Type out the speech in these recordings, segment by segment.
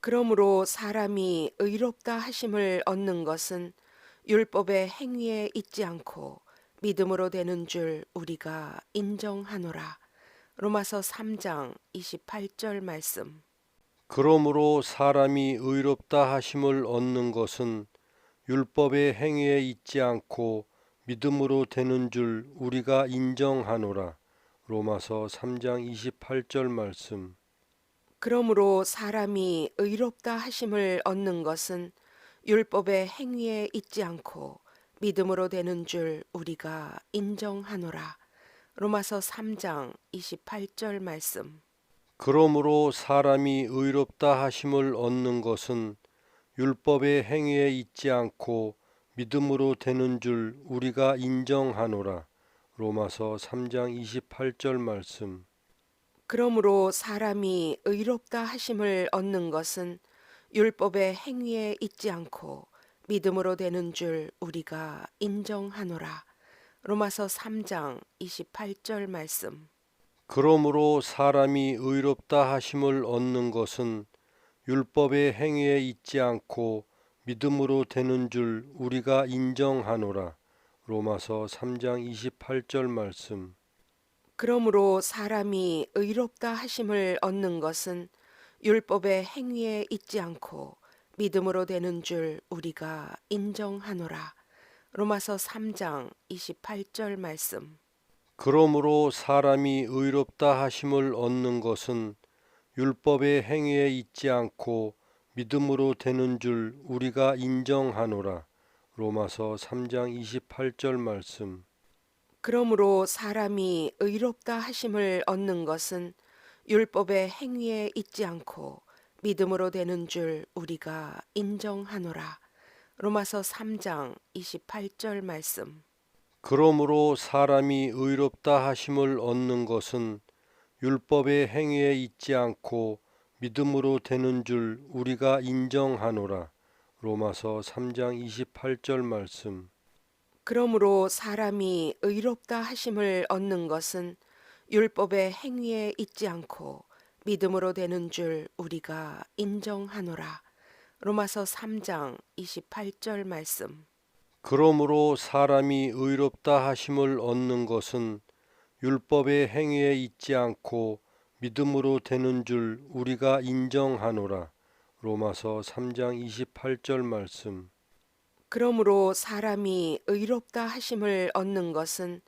그러므로 사람이 의롭다 하심을 얻는 것은 율법의 행위에 있지 않고 믿음으로 되는 줄 우리가 인정하노라. 로마서 3장 28절 말씀. 그러므로 사람이 의롭다 하심을 얻는 것은 율법의 행위에 있지 않고 믿음으로 되는 줄 우리가 인정하노라. 로마서 3장 28절 말씀. 그러므로 사람이 의롭다 하심을 얻는 것은 율법의 행위에 있지 않고 믿음으로 되는 줄 우리가 인정하노라. 로마서 3장 28절 말씀. 그러므로 사람이 의롭다 하심을 얻는 것은 율법의 행위에 있지 않고 믿음으로 되는 줄 우리가 인정하노라. 로마서 3장 28절 말씀. 그러므로 사람이 의롭다 하심을 얻는 것은 율법의 행위에 있지 않고 믿음으로 되는 줄 우리가 인정하노라. 로마서 3장 28절 말씀. 그러므로 사람이 의롭다 하심을 얻는 것은 율법의 행위에 있지 않고 믿음으로 되는 줄 우리가 인정하노라. 로마서 3장 28절 말씀. 그러므로 사람이 의롭다 하심을 얻는 것은 율법의 행위에 있지 않고 믿음으로 되는 줄 우리가 인정하노라. 로마서 3장 28절 말씀. 그러므로 사람이 의롭다 하심을 얻는 것은 율법의 행위에 있지 않고 믿음으로 되는 줄 우리가 인정하노라. 로마서 3장 28절 말씀. 그러므로 사람이 의롭다 하심을 얻는 것은 율법의 행위에 있지 않고 믿음으로 되는 줄 우리가 인정하노라. 로마서 3장 28절 말씀. 그러므로 사람이 의롭다 하심을 얻는 것은 율법의 행위에 있지 않고 믿음으로 되는 줄 우리가 인정하노라. 로마서 3장 28절 말씀. 그러므로 사람이 의롭다 하심을 얻는 것은 율법의 행위에 있지 않고 믿음으로 되는 줄 우리가 인정하노라. 로마서 3장 28절 말씀. 그러므로 사람이 의롭다 하심을 얻는 것은 율법의 행위에 있지 않고 믿음으로 되는 줄 우리가 인정하노라. 로마서 3장 28절 말씀. 그러므로 사람이 의롭다 하심을 얻는 것은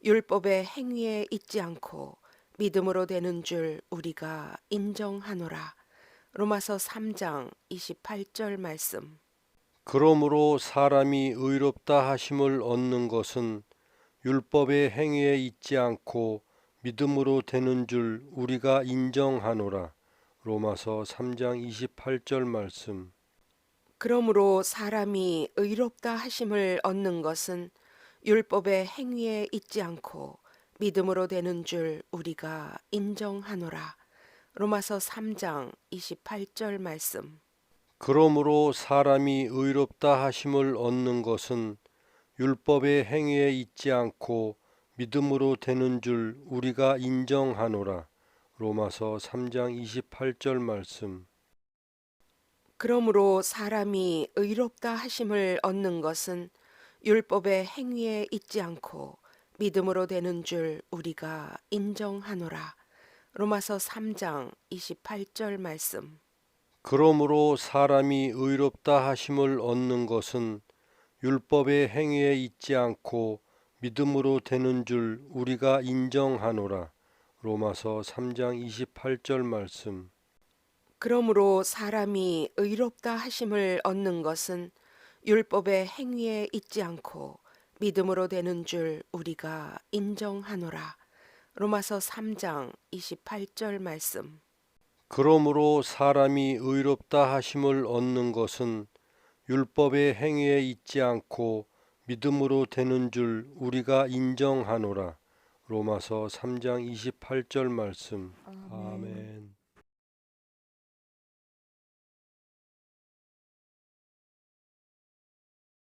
율법의 행위에 있지 않고 믿음으로 되는 줄 우리가 인정하노라. 로마서 3장 28절 말씀. 그러므로 사람이 의롭다 하심을 얻는 것은 율법의 행위에 있지 않고 믿음으로 되는 줄 우리가 인정하노라. 로마서 3장 28절 말씀. 그러므로 사람이 의롭다 하심을 얻는 것은 율법의 행위에 있지 않고 믿음으로 되는 줄 우리가 인정하노라. 로마서 3장 28절 말씀. 그러므로 사람이 의롭다 하심을 얻는 것은 율법의 행위에 있지 않고 믿음으로 되는 줄 우리가 인정하노라. 로마서 3장 28절 말씀. 그러므로 사람이 의롭다 하심을 얻는 것은 율법의 행위에 있지 않고 믿음으로 되는 줄 우리가 인정하노라. 로마서 3장 28절 말씀. 그러므로 사람이 의롭다 하심을 얻는 것은 율법의 행위에 있지 않고 믿음으로 되는 줄 우리가 인정하노라. 로마서 3장 28절 말씀. 그러므로 사람이 의롭다 하심을 얻는 것은 율법의 행위에 있지 않고 믿음으로 되는 줄 우리가 인정하노라. 로마서 3장 28절 말씀. 그러므로 사람이 의롭다 하심을 얻는 것은 율법의 행위에 있지 않고 믿음으로 되는 줄 우리가 인정하노라. 로마서 3장 28절 말씀. 아멘.